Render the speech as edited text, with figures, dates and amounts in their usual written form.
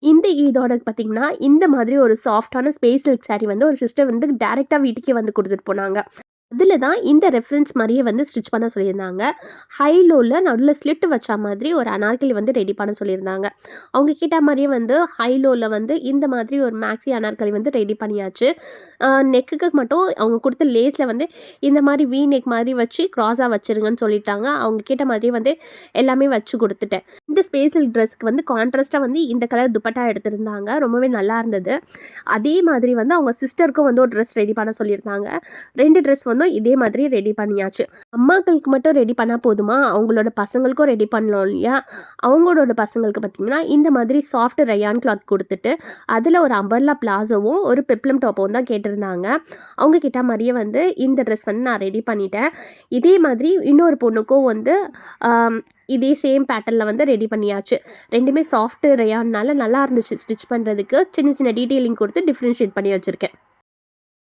இதோட பார்த்தீங்கன்னா, இந்த மாதிரி ஒரு சாஃப்ட்டான ஸ்பேஸ் சில்க் சாரி வந்து ஒரு சிஸ்டர் வந்து டைரக்ட்டா வீட்டுக்கே வந்து குடுத்துட்டு போனாங்க. அதில தான் இந்த ரெஃபரன்ஸ் மாரியே வந்து ஸ்டிச் பண்ண சொல்லியிருந்தாங்க. ஹை லோல நடுவுல ஸ்லிட் வச்சா மாதிரி ஒரு அனார்கலி வந்து ரெடி பண்ண சொல்லியிருந்தாங்க. அவங்க கேட்ட மாரியே வந்து ஹை லோல வந்து இந்த மாதிரி ஒரு மேக்ஸி அனார்கலி வந்து ரெடி பண்ணியாச்சு. நெக்குக்கு மட்டும் அவங்க குடுத்த லேஸ்ல வந்து இந்த மாரி வி நெக் மாரி வச்சு கிராஸா வச்சுருங்கன்னு சொல்லிட்டாங்க. அவங்க கேட்ட மாதிரியே வந்து எல்லாமே வச்சு குடுத்துட்டேன். இந்த ஸ்பேஷல் ட்ரெஸ்க்கு வந்து கான்ட்ராஸ்ட்டா வந்து இந்த கலர் துப்பட்டா எடுத்திருந்தாங்க. ரொம்பவே நல்லா இருந்தது. அதே மாதிரி வந்து அவங்க சிஸ்டருக்கும் வந்து ஒரு ட்ரெஸ் ரெடி பண்ண சொல்லியிருந்தாங்க. 2 ட்ரெஸ் வந்து இதே மாதிரி ரெடி பண்ணியாச்சு. அம்மாக்களுக்கு மட்டும் ரெடி பண்ணா போதுமா? அவங்களோட பசங்களுக்கும் ரெடி பண்ணணும் இல்லையா? அவங்களோட பசங்களுக்கு பார்த்தீங்கன்னா, இந்த மாதிரி சாஃப்ட் ரயான் கிளாத் குடுத்துட்டு, அதில ஒரு அம்பர்லா பிளாசோவும், ஒரு பெப்ளம் டாப்பும் தான் கேட்டிருந்தாங்க. அவங்க கேட்ட மாரியே வந்து இந்த ட்ரெஸ் வந்து நான் ரெடி பண்ணிட்டேன். இதே மாதிரி இன்னொரு பொண்ணுக்கும் வந்து ஆம் இதே சேம் பேட்டர்ன்ல வந்து ரெடி பண்ணியாச்சு. 2மே சாஃப்ட் ரயான்னால நல்லா இருந்துச்சு ஸ்டிச் பண்றதுக்கு. சின்ன சின்ன டீட்டெயிலிங் குடுத்து டிஃபரன்ஷியேட் பண்ணி வச்சிருக்கேன்.